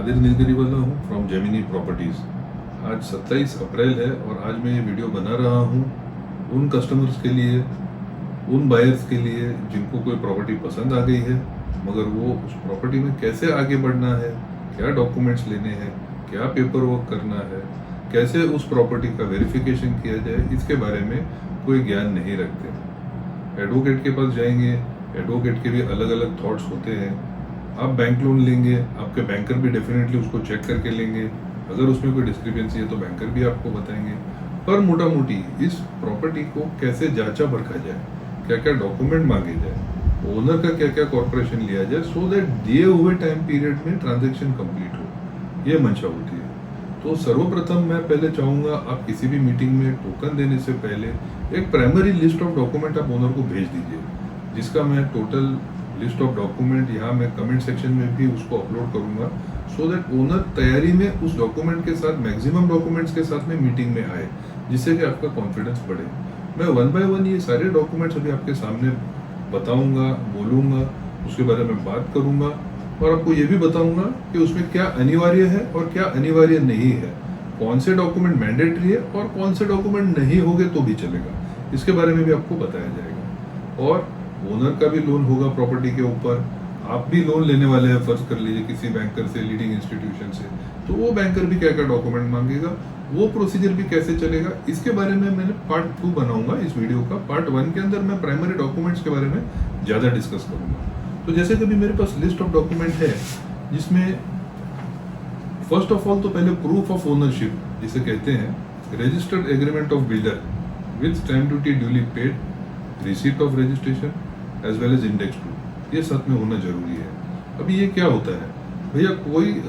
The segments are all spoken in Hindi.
नादिर नीलगिरी वाला हूँ फ्रॉम जेमिनी प्रॉपर्टीज़। आज 27 अप्रैल है और आज मैं ये वीडियो बना रहा हूँ उन कस्टमर्स के लिए, उन बायर्स के लिए जिनको कोई प्रॉपर्टी पसंद आ गई है मगर वो उस प्रॉपर्टी में कैसे आगे बढ़ना है, क्या डॉक्यूमेंट्स लेने हैं, क्या पेपर वर्क करना है, कैसे उस प्रॉपर्टी का वेरिफिकेशन किया जाए, इसके बारे में कोई ज्ञान नहीं रखते। एडवोकेट के पास जाएंगे, एडवोकेट के भी अलग अलग थॉट्स होते हैं। आप बैंक लोन लेंगे, आपके बैंकर भी डेफिनेटली उसको चेक करके लेंगे। अगर उसमें कोई डिस्क्रिपेंसी है तो बैंकर भी आपको बताएंगे। पर मोटा मोटी इस प्रॉपर्टी को कैसे जांचा परखा जाए, क्या क्या डॉक्यूमेंट मांगे जाए, ओनर का क्या क्या कॉर्पोरेशन लिया जाए, सो दैट दिए हुए टाइम पीरियड में ट्रांजेक्शन कंप्लीट हो, ये मंशा होती है। तो सर्वप्रथम मैं पहले चाहूँगा आप किसी भी मीटिंग में टोकन देने से पहले एक प्राइमरी लिस्ट ऑफ डॉक्यूमेंट आप ओनर को भेज दीजिए, जिसका मैं टोटल लिस्ट ऑफ डॉक्यूमेंट यहाँ मैं कमेंट सेक्शन में भी उसको अपलोड करूँगा, सो दैट ओनर तैयारी में उस डॉक्यूमेंट के साथ, मैक्सिमम डॉक्यूमेंट्स के साथ में मीटिंग में आए, जिससे कि आपका कॉन्फिडेंस बढ़े। मैं वन बाय वन ये सारे डॉक्यूमेंट्स अभी आपके सामने बताऊंगा, बोलूंगा, उसके बारे में बात करूंगा और आपको ये भी बताऊंगा कि उसमें क्या अनिवार्य है और क्या अनिवार्य नहीं है, कौन से डॉक्यूमेंट मैंडेटरी है और कौन से डॉक्यूमेंट नहीं होंगे तो भी चलेगा, इसके बारे में भी आपको बताया जाएगा। और ओनर का भी लोन होगा प्रॉपर्टी के ऊपर, आप भी लोन लेने वाले हैं, फर्ज कर लीजिए किसी बैंकर से, लीडिंग इंस्टीट्यूशन से, तो वो बैंकर भी क्या क्या डॉक्यूमेंट मांगेगा, वो प्रोसीजर भी कैसे चलेगा, इसके बारे में मैंने पार्ट 2 बनाऊंगा इस वीडियो का। पार्ट 1 के अंदर मैं प्राइमरी डॉक्यूमेंट्स के बारे में ज्यादा डिस्कस करूंगा। तो जैसे कि अभी मेरे पास लिस्ट ऑफ डॉक्यूमेंट है, जिसमें फर्स्ट ऑफ ऑल तो पहले प्रूफ ऑफ ओनरशिप जिसे कहते हैं, registered agreement of builder with stamp duty duly paid, receipt of registration as well as index two, ये साथ में होना जरूरी है। अभी ये क्या होता है भैया,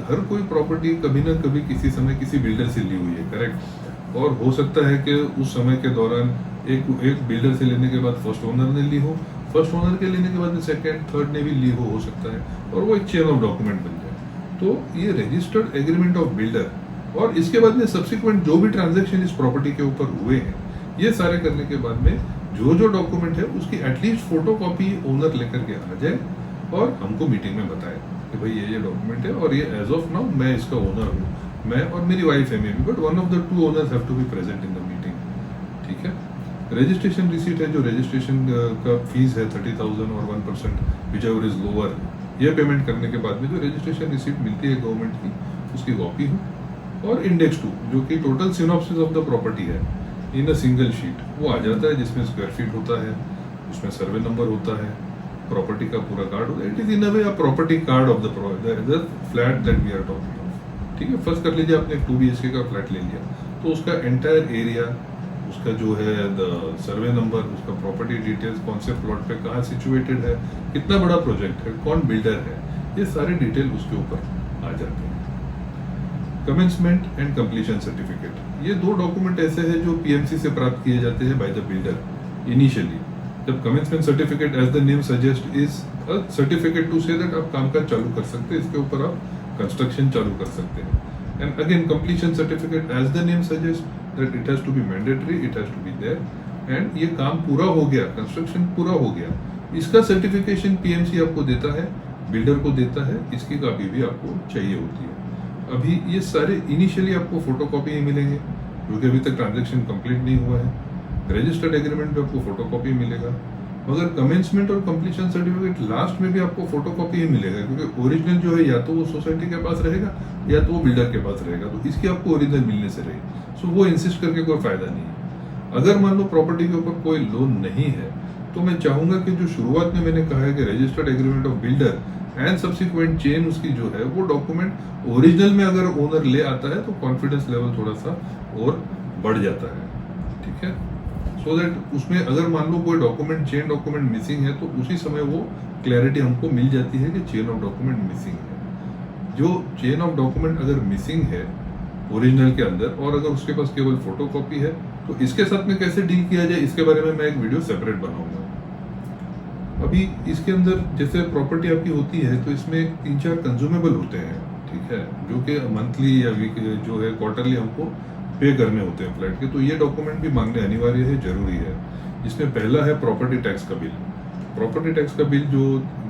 हर कोई प्रॉपर्टी कभी ना कभी किसी समय किसी बिल्डर से ली हुई है, करेक्ट। और हो सकता है कि उस समय के दौरान एक बिल्डर से लेने के बाद फर्स्ट ओनर ने ली हो, फर्स्ट ओनर के लेने के बाद सेकंड थर्ड ने भी ली हो सकता है, और वो एक चेन ऑफ डॉक्यूमेंट बन जाए। तो ये रजिस्टर्ड एग्रीमेंट ऑफ बिल्डर और इसके बाद में सब्सिक्वेंट जो भी ट्रांजेक्शन इस प्रॉपर्टी के ऊपर हुए हैं, ये सारे करने के बाद में जो जो डॉक्यूमेंट है उसकी एटलीस्ट फोटो कॉपी ओनर लेकर के आ जाए और हमको मीटिंग में बताए कि भाई ये डॉक्यूमेंट है और ये एज ऑफ नाउ मैं इसका ओनर हूँ, मैं और मेरी वाइफ है, maybe, but one of the two owners have to be present in the meeting. ठीक है। रजिस्ट्रेशन रिसीट है, जो रजिस्ट्रेशन का फीस है 30,000 और 1% व्हिचएवर इज लोअर, ये पेमेंट करने के बाद में जो रजिस्ट्रेशन रिसीट मिलती है गवर्नमेंट की, उसकी कॉपी हो, और इंडेक्स 2 जो कि total synopsis of the property है इन अ सिंगल शीट, वो आ जाता है, जिसमें स्क्वायर फीट होता है, उसमें सर्वे नंबर होता है, प्रॉपर्टी का पूरा कार्ड होता है। It is in a way a property card of the flat that we are talking of. ठीक है। फर्स्ट कर लीजिए आपने 2 BHK का फ्लैट ले लिया, तो उसका एंटायर एरिया, उसका जो है द सर्वे नंबर, उसका प्रॉपर्टी डिटेल्स, कौन से प्लॉट पे कहाँ सिचुएटेड है, कितना बड़ा प्रोजेक्ट है, कौन बिल्डर है, ये सारे डिटेल उसके ऊपर आ जाते हैं। कमेंसमेंट एंड कंप्लीशन सर्टिफिकेट, ये 2 डॉक्यूमेंट ऐसे हैं जो PMC से प्राप्त किए जाते हैं बाय द बिल्डर इनिशियली। जब commencement certificate as the name suggest is a certificate to say that आप कामकाज चालू कर सकते हैं, इसके ऊपर आप कंस्ट्रक्शन चालू कर सकते हैं। And again completion certificate as the name suggest that it has to be mandatory, it has to be there, and ये काम पूरा हो गया, कंस्ट्रक्शन पूरा हो गया, इसका सर्टिफिकेशन PMC आपको देता है, बिल्डर को देता है, इसकी कॉपी भी आपको चाहिए होती है। अभी ये सारे इनिशियली आपको फोटोकॉपी ही मिलेंगे, क्योंकि अभी तक ट्रांजैक्शन कंप्लीट नहीं हुआ है। रजिस्टर्ड एग्रीमेंट पे आपको फोटोकॉपी मिलेगा, मगर कमेंसमेंट और कंप्लीशन सर्टिफिकेट लास्ट में भी आपको फोटोकॉपी ही मिलेगा, क्योंकि ओरिजिनल जो है या तो वो सोसाइटी के पास रहेगा या तो वो बिल्डर के पास रहेगा, तो इसकी आपको ओरिजिनल मिलने से रहेगी। सो वो इंसिस्ट करके कोई फायदा नहीं है। अगर मान लो प्रॉपर्टी के ऊपर कोई लोन नहीं है, तो मैं चाहूंगा कि जो शुरुआत में मैंने कहा है कि registered agreement of builder and subsequent chain उसकी जो है, वो डॉक्यूमेंट ओरिजिनल में अगर ओनर ले आता है तो कॉन्फिडेंस लेवल थोड़ा सा और बढ़ जाता है। ठीक है। सो दैट उसमें अगर मान लो कोई डॉक्यूमेंट, चेन डॉक्यूमेंट मिसिंग है, तो उसी समय वो क्लैरिटी हमको मिल जाती है कि चेन ऑफ डॉक्यूमेंट मिसिंग है। जो चेन ऑफ डॉक्यूमेंट अगर मिसिंग है ओरिजिनल के अंदर और अगर उसके पास केवल फोटोकॉपी है, तो इसके साथ में कैसे डील किया जाए, इसके बारे में मैं एक वीडियो सेपरेट बनाऊंगा। अभी इसके अंदर जैसे प्रॉपर्टी आपकी होती है, तो इसमें 3-4 कंज्यूमेबल होते हैं, ठीक है, जो कि मंथली या वीक जो है क्वार्टरली हमको पे करने होते हैं फ्लैट के, तो ये डॉक्यूमेंट भी मांगने अनिवार्य है, जरूरी है। इसमें पहला है प्रॉपर्टी टैक्स का बिल। प्रॉपर्टी टैक्स का बिल जो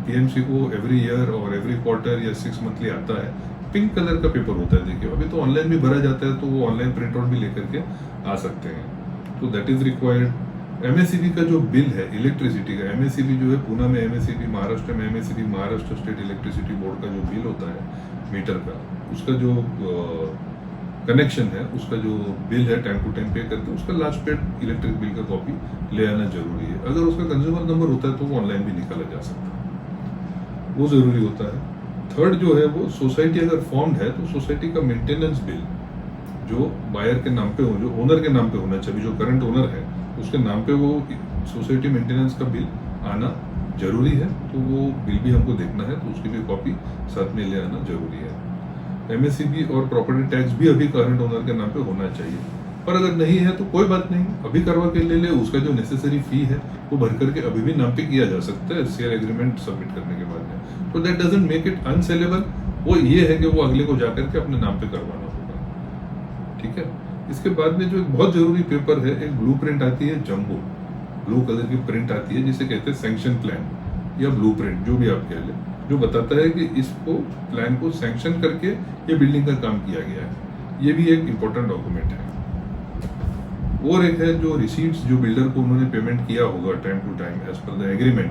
PMC को एवरी ईयर और एवरी क्वार्टर या 6 मंथली आता है, पिंक कलर का पेपर होता है, देखिए अभी तो ऑनलाइन भी भरा जाता है, तो वो ऑनलाइन प्रिंट आउट भी लेकर के आ सकते हैं, तो दैट इज रिक्वायर्ड। एमएससीबी का जो बिल है इलेक्ट्रिसिटी का, एमएससीबी जो है पूना में एमएससीबी, महाराष्ट्र में MSCB, Maharashtra state electricity board का जो बिल होता है मीटर का, उसका जो कनेक्शन है, उसका जो बिल है टाइम टू टाइम पे करके उसका लास्ट पेड इलेक्ट्रिक बिल का कॉपी ले आना जरूरी है। अगर उसका कंज्यूमर नंबर होता है तो वो ऑनलाइन भी निकाला जा सकता है, वो जरूरी होता है। थर्ड जो है वो सोसाइटी अगर फॉर्म्ड है तो सोसाइटी का मेंटेनेंस बिल जो बायर के नाम पे हो, जो ओनर के नाम पे होना चाहिए, जो करंट ओनर है उसके नाम पे वो सोसाइटी मेंटेनेंस का बिल आना जरूरी है, तो वो बिल भी हमको देखना है, तो उसकी भी कॉपी साथ में ले आना जरूरी है। एमएससीबी और प्रॉपर्टी टैक्स भी अभी करंट ओनर के नाम पे होना चाहिए, पर अगर नहीं है तो कोई बात नहीं, अभी करवा के ले ले, उसका जो नेसेसरी फी है वो भर करके अभी भी नाम पे किया जा सकता है सेल एग्रीमेंट सबमिट करने के बाद में, तो दैट डजंट मेक इट अनसेलेबल। वो ये है कि वो अगले को जाकर के अपने नाम पे करवाना होगा, ठीक है। इसके बाद में जो एक बहुत जरूरी पेपर है, एक ब्लूप्रिंट आती है, जंबो ब्लू कलर की प्रिंट आती है, जिसे कहते हैं सैंक्शन प्लान या ब्लूप्रिंट, जो भी आप कह ले, जो बताता है कि इसको प्लान को सैंक्शन करके ये बिल्डिंग का काम किया गया है। ये भी एक इम्पोर्टेंट डॉक्यूमेंट है। और एक है जो रिसीट्स जो बिल्डर को उन्होंने पेमेंट किया होगा time to time as per the agreement,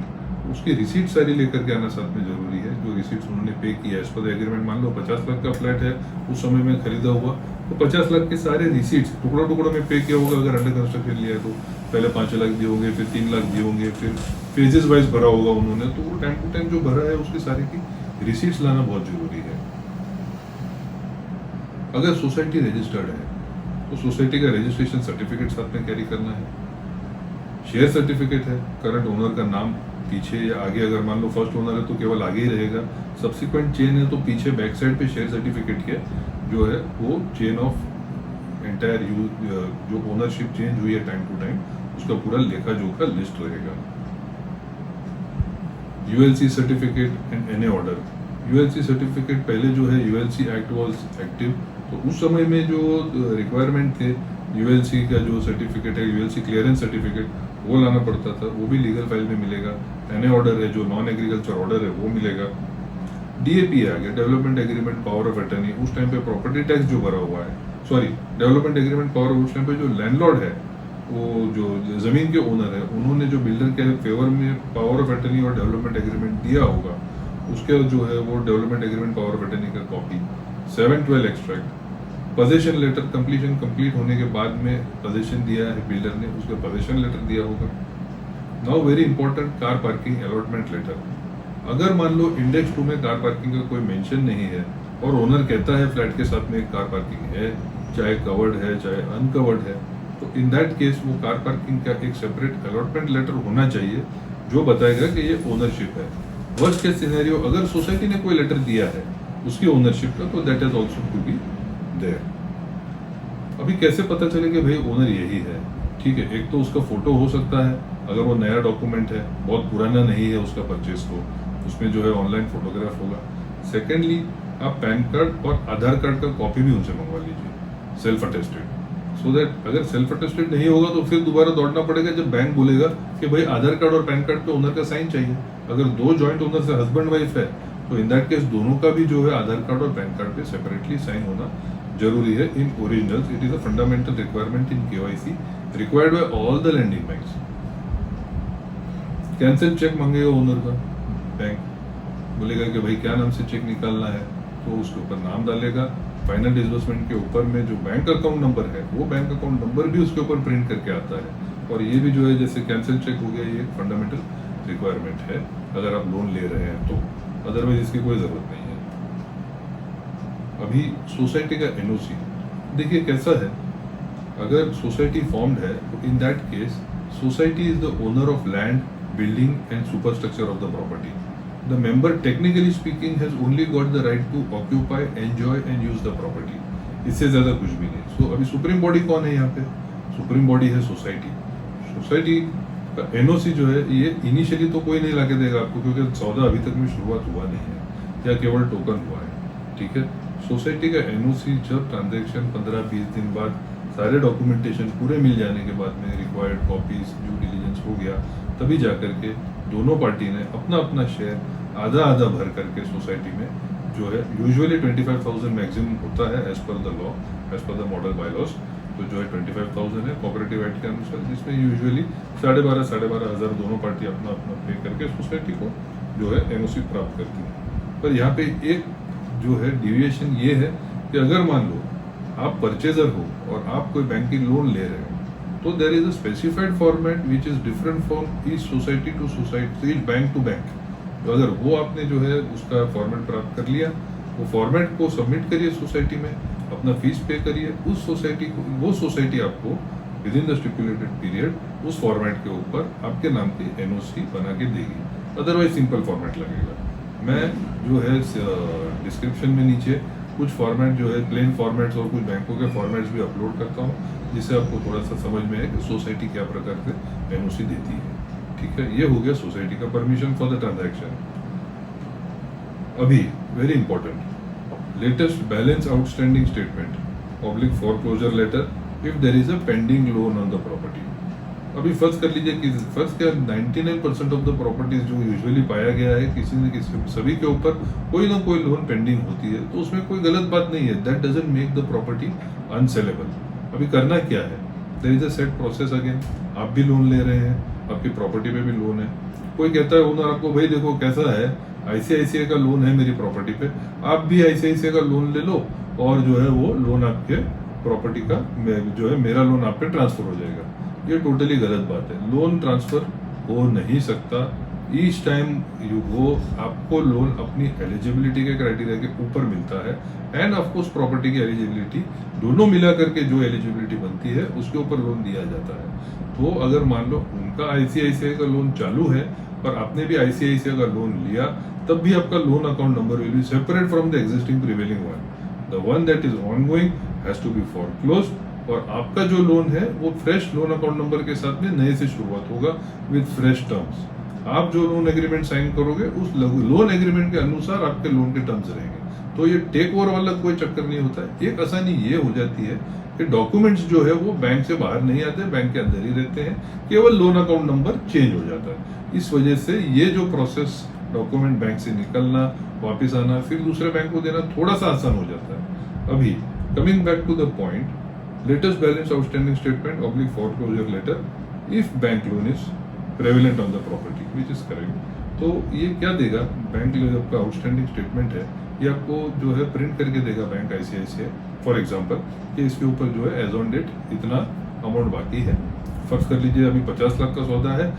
उसकी रिसीट सारी लेकर के आना साथ में जरूरी है। जो रिसीट्स उन्होंने पे किया एज पर द एग्रीमेंट, मान लो 50 लाख का फ्लैट है उस समय में खरीदा हुआ, तो 50 लाख के सारे रिसीट्स टुकड़ों टुकड़ों में पे किया होगा। अगर अंडर कंस्ट्रक्शन लिया है तो पहले 5 लाख दिए होंगे, फिर 3 लाख दिए होंगे, फिर फेजेस वाइज भरा होगा उन्होंने, तो वो टाइम टू टाइम जो भरा है उसकी सारी की रिसीट्स लाना बहुत जरूरी है। अगर सोसाइटी रजिस्टर्ड है तो सोसाइटी का रजिस्ट्रेशन सर्टिफिकेट साथ में कैरी करना है। शेयर सर्टिफिकेट है, करंट ओनर का नाम पीछे या आगे, अगर मान लो फर्स्ट ओनर है तो केवल आगे ही रहेगा, सब्सिक्वेंट चेन है तो पीछे बैक साइड पे शेयर सर्टिफिकेट के जो है वो चेन ऑफ एंटायर जो ओनरशिप चेंज हुई है टाइम टू टाइम, उसका पूरा लेखा जोखा लिस्ट रहेगा। ULC certificate and NA order. ULC certificate पहले जो है यूएलसी एक्ट वाज एक्टिव, तो उस समय में जो रिक्वायरमेंट थे यूएलसी का जो सर्टिफिकेट है, यूएलसी क्लियरेंस सर्टिफिकेट, वो लाना पड़ता था, वो भी लीगल फाइल में मिलेगा। एनए ऑर्डर है जो नॉन एग्रीकल्चर ऑर्डर है वो मिलेगा। डीएपी आ गया, development agreement power of attorney, उस टाइम पे प्रॉपर्टी टैक्स जो भरा हुआ है, सॉरी डेवलपमेंट एग्रीमेंट पावर, उस टाइम पे जो लैंडलॉर्ड है, वो जो जमीन के ओनर है, उन्होंने जो बिल्डर के फेवर में पावर ऑफ अटर्नी और डेवलपमेंट एग्रीमेंट दिया होगा, उसके जो है वो development agreement power of attorney का copy, 712 extract, position letter, completion complete होने के बाद में पोजीशन दिया है बिल्डर ने, उसका पोजीशन लेटर दिया होगा। Now very important, car parking allotment letter. अगर मान लो इंडेक्स 2 में कार पार्किंग का कोई मेंशन नहीं है और ओनर कहता है फ्लैट के साथ में एक कार पार्किंग है, चाहे कवर्ड है चाहे अनकवर्ड है, तो इन दैट केस वो कार पार्किंग का एक सेपरेट अलॉटमेंट लेटर होना चाहिए जो बताएगा कि ये ओनरशिप है। वर्स्ट केस सिनेरियो, अगर सोसाइटी ने कोई लेटर दिया है उसकी ओनरशिप का, तो that is also to be there. अभी कैसे पता चले कि भाई ओनर यही है? ठीक है, एक तो उसका फोटो हो सकता है, अगर वो नया डॉक्यूमेंट है, बहुत पुराना नहीं है उसका परचेस को, उसमें जो है ऑनलाइन फोटोग्राफ होगा। सेकेंडली, आप पैन कार्ड और आधार कार्ड का कॉपी भी उनसे मंगवा लीजिए, सेल्फ अटेस्टेड, सो दैट अगर सेल्फ अटेस्टेड नहीं होगा तो फिर दोबारा दौड़ना पड़ेगा जब बैंक बोलेगा कि भाई आधार कार्ड और पैन कार्ड पे ओनर का साइन चाहिए। अगर 2 जॉइंट ओनर से हस्बैंड वाइफ है तो इन दैट केस दोनों का भी जो है आधार कार्ड और पैन कार्ड पे सेपरेटली साइन होना जरूरी है in originals. It is a fundamental requirement in KYC required by all the lending banks. Cancel cheque मांगेगा ओनर का, बैंक बोलेगा कि भाई क्या नाम से चेक निकालना है, तो उसके ऊपर नाम डालेगा। फाइनल डिसबर्समेंट के ऊपर में जो बैंक अकाउंट नंबर है वो बैंक अकाउंट नंबर भी उसके ऊपर प्रिंट करके आता है। और ये भी जो है जैसे कैंसिल चेक हो गया, ये एक फंडामेंटल रिक्वायरमेंट है अगर आप लोन ले रहे हैं तो, अदरवाइज इसकी कोई जरूरत नहीं है। अभी सोसाइटी का एनओसी देखिए कैसा है। अगर सोसाइटी फॉर्म्ड है तो in that case society is the owner of land, building and superstructure of the property. The member, technically speaking, has only got the right to occupy, enjoy and use the property. इससे ज्यादा कुछ भी नहीं। So अभी सुप्रीम बॉडी कौन है यहाँ पे? सुप्रीम बॉडी है सोसाइटी। सोसाइटी का एनओसी जो है ये इनिशियली तो कोई नहीं लाके देगा आपको, क्योंकि सौदा अभी तक में शुरुआत हुआ नहीं है या केवल टोकन हुआ है। ठीक है, सोसाइटी का एनओसी जब ट्रांजेक्शन 15-20 दिन बाद सारे डॉक्यूमेंटेशन पूरे मिल जाने के बाद में रिक्वायर्ड कॉपीज ड्यू डिलीजेंस हो गया, तभी जाकर के दोनों पार्टी ने अपना अपना शेयर आधा आधा भर करके सोसाइटी में जो है यूजुअली 25,000 मैक्सिमम होता है as per the law, as per the model bylaws. तो जो है 25,000 है कोऑपरेटिव एक्ट के अनुसार, जिसमें यूजुअली 12,500 दोनों पार्टी अपना अपना पे करके सोसाइटी को जो है एनओसी प्राप्त करती है। पर यहाँ पे एक जो है डिविएशन ये है कि अगर मान लो आप परचेजर हो और आप कोई बैंक की लोन ले रहे हो, तो there is a specified format which is different from each society to society, each bank to bank. तो अगर वो आपने जो है उसका फॉर्मेट प्राप्त कर लिया, वो फॉर्मेट को सबमिट करिए सोसाइटी में, अपना फीस पे करिए, उस सोसाइटी को, वो सोसाइटी आपको with in the stipulated period उस फॉर्मेट के ऊपर आपके नाम की एनओसी बना के देगी। अदरवाइज सिंपल फॉर्मेट लगेगा। मैं जो है डिस्क्रिप्शन में नीचे कुछ फॉर्मेट जो है प्लेन फॉर्मेट्स और कुछ बैंकों के फॉर्मेट्स भी अपलोड करता हूँ, जिससे आपको थोड़ा सा समझ में है कि सोसाइटी क्या प्रकार से एनओसी देती है। ठीक है, ये हो गया सोसाइटी का परमिशन फॉर द ट्रांजैक्शन। अभी very important, latest balance outstanding statement oblique foreclosure letter if there is a pending loan on the property. अभी फर्ज कर लीजिए कि फर्ज क्या 99% ऑफ द प्रॉपर्टीज जो यूजुअली पाया गया है किसी न किसी सभी के ऊपर कोई ना कोई लोन पेंडिंग होती है, तो उसमें कोई गलत बात नहीं है। That doesn't make the property unsaleable. अभी करना क्या है, there is a set process again. आप भी लोन ले रहे हैं, आपकी प्रॉपर्टी पे भी लोन है। कोई कहता है ओनर आपको, भाई देखो कैसा है, आईसीआईसीआई का लोन है मेरी प्रॉपर्टी पे, आप भी आईसीआईसीआई का लोन ले लो और जो है वो लोन आपके प्रॉपर्टी का जो है मेरा लोन आप पे ट्रांसफर हो जाएगा। ये टोटली गलत बात है। लोन ट्रांसफर हो नहीं सकता। ईच टाइम यू गो आपको लोन अपनी एलिजिबिलिटी के क्राइटेरिया के ऊपर मिलता है, एंड ऑफकोर्स प्रॉपर्टी की एलिजिबिलिटी दोनों मिला करके जो एलिजिबिलिटी बनती है उसके ऊपर लोन दिया जाता है। तो अगर मान लो उनका आईसीआईसीआई का लोन चालू है पर आपने भी आईसीआईसीआई का लोन लिया, तब भी आपका loan account number will be separate from the existing prevailing one. The one that is ongoing has to be foreclosed, और आपका जो लोन है वो फ्रेश लोन अकाउंट नंबर के साथ में नए से शुरुआत होगा विद फ्रेश टर्म्स। आप जो लोन एग्रीमेंट साइन करोगे उस लोन एग्रीमेंट के अनुसार आपके लोन के टर्म्स रहेंगे। तो ये टेक ओवर वाला कोई चक्कर नहीं होता है। एक आसानी ये हो जाती है कि डॉक्यूमेंट्स जो है वो बैंक से बाहर नहीं आते, बैंक के अंदर ही रहते हैं, केवल लोन अकाउंट नंबर चेंज हो जाता है। इस वजह से ये जो प्रोसेस डॉक्यूमेंट बैंक से निकलना, वापस आना, फिर दूसरे बैंक को देना थोड़ा सा आसान हो जाता है। अभी coming back to the point, latest balance outstanding statement oblique foreclosure letter if bank loan is prevalent on the property which is correct। तो ये क्या देगा, बैंक जो आपका आउटस्टैंडिंग स्टेटमेंट है ये आपको जो है प्रिंट करके देगा बैंक आईसीआईसीआई, फॉर एग्जांपल कि इसके ऊपर जो है एज ऑन डेट इतना अमाउंट बाकी है। फर्ज कर लीजिए अभी 50 लाख का सौदा है,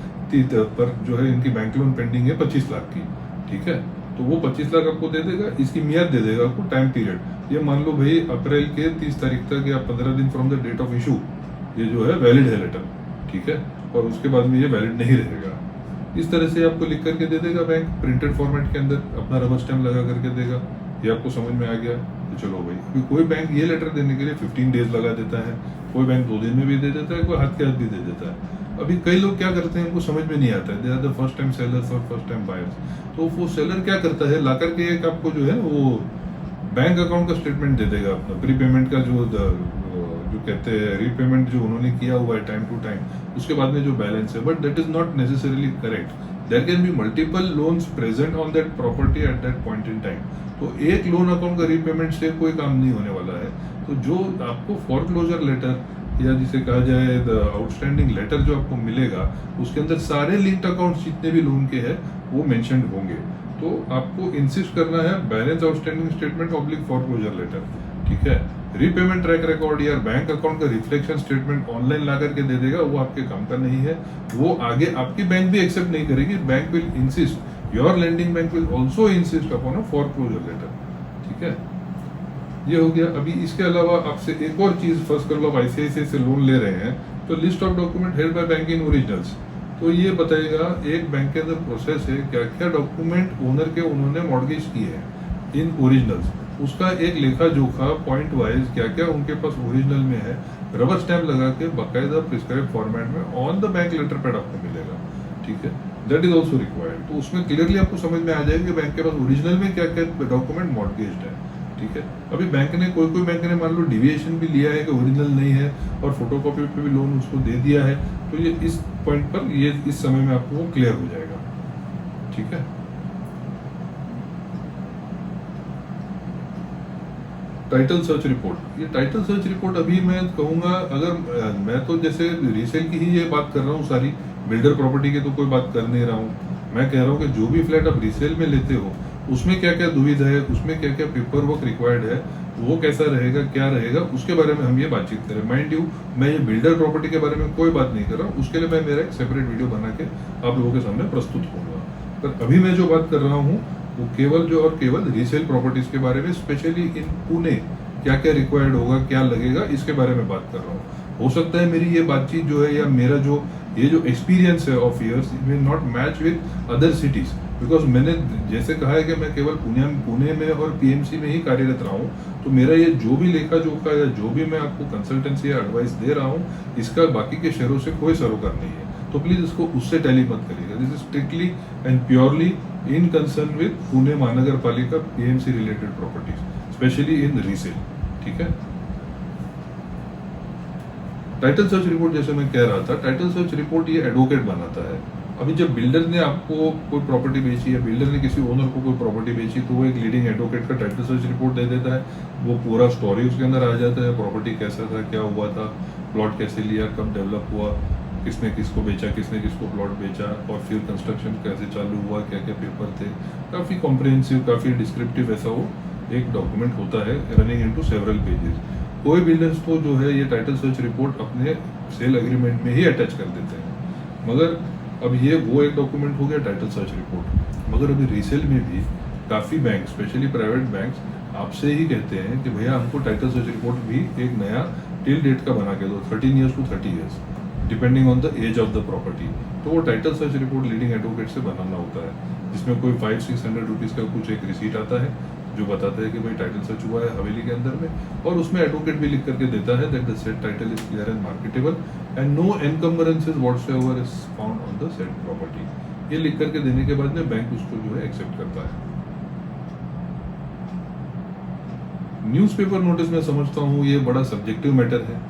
पर जो है इनकी बैंक लोन पेंडिंग है 25 लाख की। ठीक है, तो वो 25 लाख आपको दे देगा, इसकी मियाद दे देगा आपको, टाइम पीरियड। ये मान लो भाई अप्रैल के 30 तारीख तक या 15 दिन from the date of issue ये जो है वैलिड है लेटर। ठीक है, और उसके बाद में ये वैलिड नहीं रहेगा। इस तरह से आपको लिख करके दे देगा बैंक प्रिंटेड फॉर्मेट के अंदर, अपना रबर स्टैम्प लगा करके देगा। ये आपको समझ में आ गया तो चलो भाई। क्योंकि कोई बैंक ये लेटर देने के लिए 15 डेज लगा देता है, कोई बैंक 2 दिन में भी दे देता है, कोई हाथ के हाथ भी दे देता है। अभी कई लोग क्या करते हैं, उनको समझ में नहीं आता है, they are the first time sellers और फर्स्ट टाइम बायर्स। तो वो सेलर क्या करता है, ला करके एक आपको जो है वो बैंक अकाउंट का स्टेटमेंट दे देगा अपना, प्रीपेमेंट का जो कहते हैं रीपेमेंट जो उन्होंने किया हुआ है टाइम टू टाइम, उसके बाद में जो बैलेंस है। But that is not necessarily correct. There can be multiple loans present on that property at that point in time. तो एक लोन अकाउंट का रीपेमेंट से कोई काम नहीं होने वाला है। तो जो आपको फोरक्लोजर लेटर या जिसे कहा जाए द आउटस्टैंडिंग लेटर जो आपको मिलेगा, उसके अंदर सारे लिंक्ड अकाउंट्स जितने भी लोन के हैं वो मेंशन्ड होंगे। तो आपको इंसिस्ट करना है balance outstanding statement oblique foreclosure letter. ठीक है, रीपेमेंट ट्रैक रिकॉर्ड या बैंक अकाउंट का रिफ्लेक्शन स्टेटमेंट ऑनलाइन ला करके दे देगा, वो आपके काम का नहीं है। वो आगे आपकी बैंक भी एक्सेप्ट नहीं करेगी। Bank will insist, your lending bank will also insist upon a foreclosure letter. ठीक है, ये हो गया। अभी इसके अलावा आपसे एक और चीज, फर्स्ट कर लो आप आईसीआईसीआई से लोन ले रहे हैं तो list of document held by bank in originals. तो ये बताएगा एक बैंक के अंदर प्रोसेस है, क्या क्या डॉक्यूमेंट ओनर के उन्होंने मॉर्गेज किए हैं इन ओरिजिनल्स, उसका एक लेखा जोखा पॉइंट वाइज क्या क्या उनके पास ओरिजिनल में है, रबर स्टैम्प लगा के बाकायदा प्रिस्क्राइब फॉर्मेट में on the bank letter pad आपको मिलेगा। ठीक है, दैट इज ऑल्सो रिक्वायर्ड। तो उसमें क्लियरली आपको समझ में आ जाएगा कि बैंक के पास ओरिजिनल में क्या क्या डॉक्यूमेंट मॉर्गेज्ड है। ठीक है, अभी बैंक ने कोई बैंक ने मान लो डिविएशन भी लिया है कि ओरिजिनल नहीं है और फोटोकॉपी पे भी लोन उसको दे दिया है, तो ये इस पॉइंट पर ये इस समय में आपको क्लियर हो जाएगा। ठीक है, टाइटल सर्च रिपोर्ट, ये टाइटल सर्च रिपोर्ट अभी मैं कहूँगा, अगर मैं तो जैसे रीसेल की ही ये बात कर रहा हूँ सारी, बिल्डर प्रॉपर्टी की तो कोई बात कर नहीं रहा हूँ। मैं कह रहा हूँ कि जो भी फ्लैट आप रीसेल में लेते हो उसमें क्या क्या दुविधा है, उसमें क्या क्या पेपर वर्क रिक्वायर्ड है, वो कैसा रहेगा, क्या रहेगा, उसके बारे में हम ये बातचीत करें। माइंड यू, मैं ये बिल्डर प्रॉपर्टी के बारे में कोई बात नहीं कर रहा हूँ, उसके लिए मैं मेरा एक सेपरेट वीडियो बना के आप लोगों के सामने प्रस्तुत होऊंगा। पर अभी मैं जो बात कर रहा हूँ वो केवल जो और केवल रीसेल प्रॉपर्टीज के बारे में, स्पेशली इन पुणे क्या क्या रिक्वायर्ड होगा, क्या लगेगा, इसके बारे में बात कर रहा हूँ। हो सकता है मेरी ये बातचीत जो है या मेरा जो ये जो एक्सपीरियंस है ऑफ ईयर्स में not match with other cities, because मैंने जैसे कहा है कि मैं केवल पुणे में और पीएमसी में ही कार्यरत रहा हूँ, तो मेरा ये जो भी लेखा जोखा या जो भी मैं आपको कंसल्टेंसी या एडवाइस दे रहा हूँ, इसका बाकी के शहरों से कोई सरोकार नहीं है। तो प्लीज इसको उससे टैली मत करिएगा। This is strictly and purely in concern with Pune महानगर पालिका PMC related properties, specially in resale. ठीक है। टाइटल सर्च रिपोर्ट, जैसे मैं कह रहा था, टाइटल सर्च रिपोर्ट ये एडवोकेट बनाता है। अभी जब बिल्डर ने आपको कोई प्रॉपर्टी बेची या बिल्डर ने किसी ओनर को कोई प्रॉपर्टी बेची, तो वो एक लीडिंग एडवोकेट का टाइटल सर्च रिपोर्ट दे देता है। वो पूरा स्टोरी उसके अंदर आ जाता है, प्रॉपर्टी कैसा था, क्या हुआ था, प्लॉट कैसे लिया, कब डेवलप हुआ, किसने किसको बेचा, किसने किसको प्लॉट बेचा, और फिर कंस्ट्रक्शन कैसे चालू हुआ, क्या क्या पेपर थे। काफ़ी कॉम्प्रिहेंसिव, काफ़ी डिस्क्रिप्टिव ऐसा वो एक डॉक्यूमेंट होता है, रनिंग इनटू सेवरल पेजेस। कोई बिल्डर्स तो जो है ये टाइटल सर्च रिपोर्ट अपने सेल एग्रीमेंट में ही अटैच कर देते हैं, मगर अब ये वो एक डॉक्यूमेंट हो गया टाइटल सर्च रिपोर्ट। मगर अभी रीसेल में भी काफ़ी बैंक, स्पेशली प्राइवेट बैंक्स आपसे ही कहते हैं कि भैया हमको टाइटल सर्च रिपोर्ट भी एक नया टिल डेट का बना के दो, 13 years to 30 years, depending on the age of the property. तो वो title search report leading advocate से बनाना होता है, जिसमें कोई 500-600 रुपीज़ का कुछ एक रिसीट आता है जो बताता है कि भाई टाइटल सर्च हुआ है हवेली के अंदर में, और उसमें एडवोकेट भी लिख करके देता है that the said title is clear and marketable and no encumbrances whatsoever is found on the said property. ये लिख करके देने के बाद में बैंक उसको जो है एक्सेप्ट करता है। न्यूज़पेपर नोटिस में समझता हूँ ये बड़ा सब्जेक्टिव मैटर है,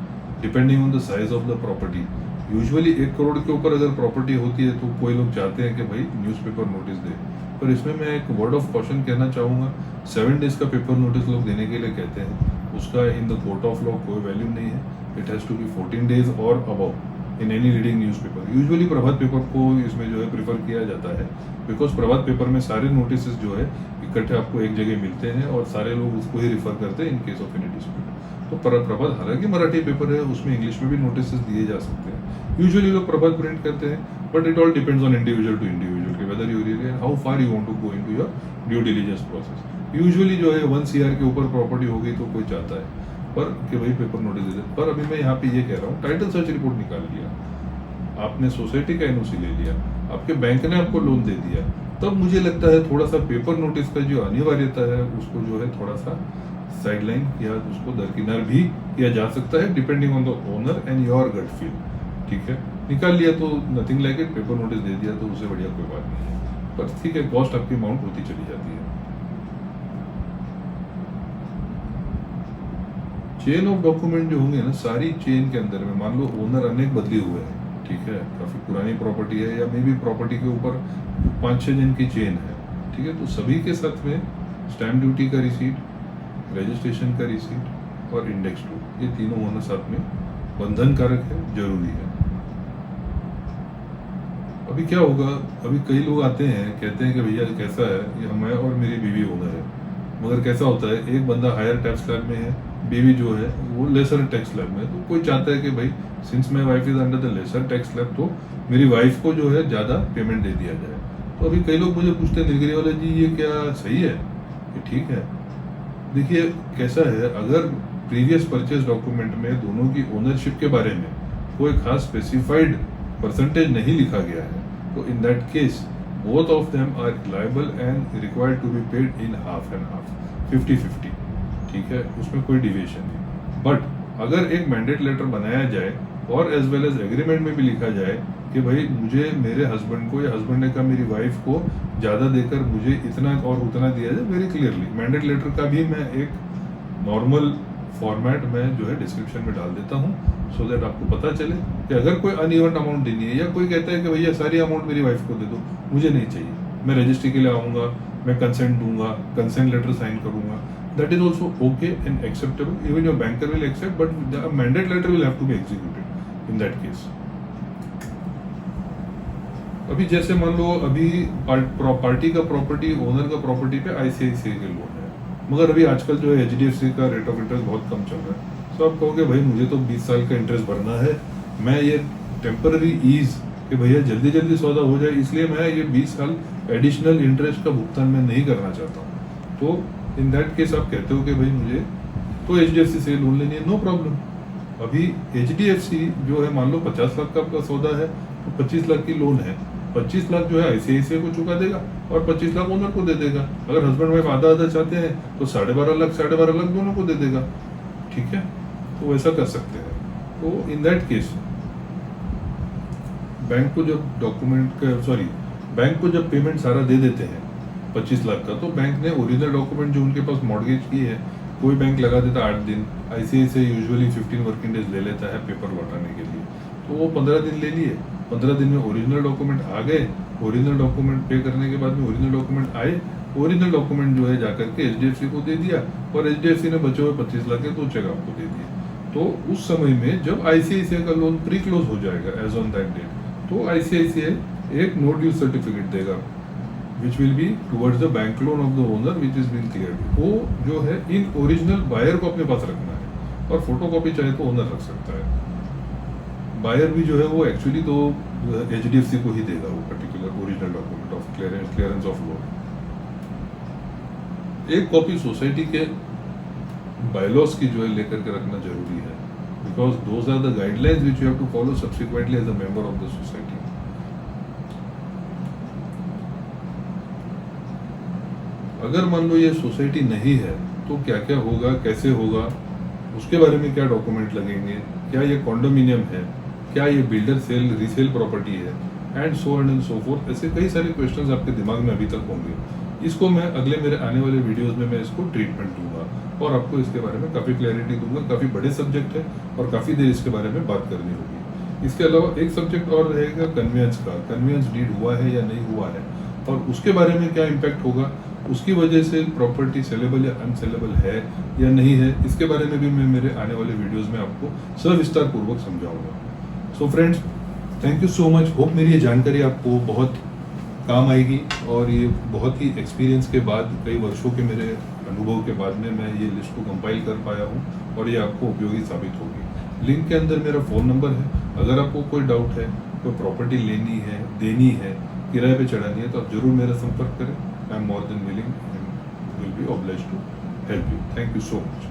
depending on the size of the property. Usually 1 crore के ऊपर अगर प्रॉपर्टी होती है तो कोई लोग चाहते हैं कि भाई न्यूज़पेपर नोटिस दे, पर इसमें मैं एक वर्ड ऑफ कॉशन कहना चाहूँगा। 7 डेज का पेपर नोटिस लोग देने के लिए कहते हैं, उसका in the court of law कोई वैल्यू नहीं है। It has to be 14 days और above in any reading newspaper. Usually Prabhat paper को इसमें जो है प्रीफर किया जाता है, बिकॉज प्रभात पेपर में सारे नोटिस जो है इकट्ठे आपको एक जगह मिलते हैं और सारे लोग उसको ही रिफर करते हैं in case of any dispute. तो प्रभात हालांकि मराठी पेपर है, उसमें इंग्लिश में भी नोटिस दिए जा सकते हैं। यूजुअली लोग प्रभात प्रिंट करते हैं, but it all depends on individual to individual कि whether you really and how far you want to go into your due diligence process. Usually जो है 1 CR के ऊपर प्रॉपर्टी हो गई तो कोई चाहता है पर कि भाई पेपर नोटिस दे दे। पर अभी मैं यहाँ पे ये कह रहा हूँ, टाइटल सर्च रिपोर्ट निकाल लिया आपने, सोसाइटी का एनओसी ले लिया, आपके बैंक ने आपको लोन दे दिया, तब मुझे लगता है थोड़ा सा पेपर नोटिस का जो अनिवार्यता है उसको जो है थोड़ा सा साइडलाइन या उसको दरकिनार भी किया जा सकता है, depending on the owner and your gut feel. ठीक है, निकाल लिया तो nothing like it, paper notice दे दिया तो उससे बढ़िया कोई बात नहीं है, पर ठीक है, कॉस्ट आपकी अमाउंट होती चली जाती है। चेन ऑफ डॉक्यूमेंट जो होंगे ना, सारी चेन के अंदर में मान लो ओनर अनेक बदले हुए हैं, ठीक है, काफी पुरानी प्रॉपर्टी है या मे भी प्रॉपर्टी के ऊपर 5-6 जन की चेन है, ठीक है, तो सभी के साथ में स्टैम्प ड्यूटी का रिसीट, रजिस्ट्रेशन का रिसीट और इंडेक्स टू, ये तीनों होना साथ में बंधन कारक है, जरूरी है। अभी क्या होगा, अभी कई लोग आते हैं कहते हैं कि भैया कैसा है, ये मैं और मेरी बीवी ओनर है, मगर कैसा होता है एक बंदा हायर टैक्स स्लैब में है, बीवी जो है वो लेसर टैक्स स्लैब में है, तो कोई चाहता है कि भाई since my wife is under the lesser tax slab तो मेरी वाइफ को जो है ज्यादा पेमेंट दे दिया जाए। तो अभी कई लोग मुझे पूछते हैं नीलगिरी वाले जी ये क्या सही है, ये ठीक है? देखिए कैसा है, अगर प्रीवियस परचेज डॉक्यूमेंट में दोनों की ओनरशिप के बारे में कोई खास स्पेसिफाइड परसेंटेज नहीं लिखा गया है, तो in that case both of them are liable and required to be paid in half and half, 50-50, ठीक है, उसमें कोई डिविएशन नहीं। बट अगर एक मैंडेट लेटर बनाया जाए और एज वेल एज एग्रीमेंट में भी लिखा जाए कि भाई मुझे मेरे हस्बैंड को या हस्बैंड ने कहा मेरी वाइफ को ज़्यादा देकर मुझे इतना और उतना दिया जाए, वेरी क्लियरली मैंडेट लेटर का भी मैं एक नॉर्मल फॉर्मेट में जो है डिस्क्रिप्शन में डाल देता हूँ, सो दैट आपको पता चले कि अगर कोई अनइवन अमाउंट देनी है या कोई कहता है कि भैया सारी अमाउंट मेरी वाइफ को दे दो, मुझे नहीं चाहिए, मैं रजिस्ट्री के लिए आऊँगा, मैं कंसेंट दूंगा, कंसेंट लेटर साइन करूंगा, that is also okay and acceptable. Even your banker will accept, but the mandate letter will have to be executed in that case. अभी जैसे मान लो अभी पार्टी का प्रॉपर्टी, ओनर का प्रॉपर्टी पे ICICI के लोन है, मगर अभी आजकल जो है HDFC का रेट ऑफ इंटरेस्ट बहुत कम चल रहा है। तो आप कहोगे भाई मुझे तो 20 साल का इंटरेस्ट भरना है, मैं ये टेम्पररी ईज कि भैया जल्दी जल्दी सौदा हो जाए, इसलिए मैं ये 20 साल एडिशनल इंटरेस्ट का भुगतान मैं नहीं करना चाहता हूँ। तो इन दैट केस आप कहते हो कि भाई मुझे तो HDFC से लोन लेनी है, नो प्रॉब्लम। अभी HDFC जो है मान लो 50 लाख का आपका सौदा है तो 25 लाख की लोन है, 25 लाख जो है ICICI को चुका देगा और 25 लाख ओनर को दे देगा। अगर हस्बैंड वाइफ आधा आधा चाहते हैं तो 12.5 लाख दोनों को दे देगा, ठीक है। तो वैसा कर सकते हैं। तो इन दैट केस बैंक को जब पेमेंट सारा दे देते हैं 25 लाख का, तो बैंक ने ओरिजिनल डॉक्यूमेंट जो उनके पास मॉर्गेज की है, कोई बैंक लगा देता 8 दिन, ICICI यूजुअली 15 वर्किंग डेज ले लेता है पेपर लौटाने के लिए, तो वो 15 दिन ले लिए। 15 दिन में ओरिजिनल डॉक्यूमेंट आ गए, ओरिजिनल डॉक्यूमेंट पे करने के बाद में ओरिजिनल डॉक्यूमेंट आए, ओरिजिनल डॉक्यूमेंट जो है जाकर के HDFC को दे दिया और HDFC ने बचे हुए 25 लाख के 2 चेक आपको दे दिए। तो उस समय में जब ICICI का लोन प्री क्लोज हो जाएगा एज ऑन दैट डेट, तो ICICI एक नो ड्यू सर्टिफिकेट देगा which will be towards the bank loan of the owner which is been cleared। वो जो है इन ओरिजिनल बायर को अपने पास रखना है और फोटोकॉपी चाहे तो ओनर रख सकता है। बायर भी जो है वो एक्चुअली तो HDFC को ही देगा वो particular original document of clearance of loan. एक कॉपी सोसाइटी के बायलॉज की जो है लेकर के रखना जरूरी है, because those are the guidelines which you have to follow subsequently as a member of the society. अगर मान लो ये सोसाइटी नहीं है तो क्या क्या होगा, कैसे होगा, उसके बारे में क्या डॉक्यूमेंट लगेंगे, क्या ये कॉन्डोमिनियम है, क्या ये बिल्डर सेल रीसेल प्रॉपर्टी है, and so on and so fourth. ऐसे कई सारे क्वेश्चंस आपके दिमाग में अभी तक होंगे। इसको मैं अगले मेरे आने वाले वीडियोस में मैं इसको ट्रीटमेंट दूंगा और आपको इसके बारे में काफ़ी क्लैरिटी दूंगा। काफ़ी बड़े सब्जेक्ट है और काफ़ी देर इसके बारे में बात करनी होगी। इसके अलावा एक सब्जेक्ट और रहेगा कन्वेंस का, कन्वेंस डीड हुआ है या नहीं हुआ है और उसके बारे में क्या इम्पैक्ट होगा, उसकी वजह से प्रॉपर्टी सेलेबल या अनसेलेबल है या नहीं है, इसके बारे में भी मैं मेरे आने वाले वीडियोस में आपको सविस्तार पूर्वक समझाऊंगा। So friends, thank you so much. Hope मेरी ये जानकारी आपको बहुत काम आएगी और ये बहुत ही एक्सपीरियंस के बाद, कई वर्षों के मेरे अनुभव के बाद में मैं ये लिस्ट को कंपाइल कर पाया हूँ और ये आपको उपयोगी साबित होगी। लिंक के अंदर मेरा फ़ोन नंबर है। अगर आपको कोई डाउट है, कोई प्रॉपर्टी लेनी है, देनी है, किराए पे चढ़ानी है, तो आप जरूर मेरा संपर्क करें। I am more than willing and will be obliged to help you. Thank you so much.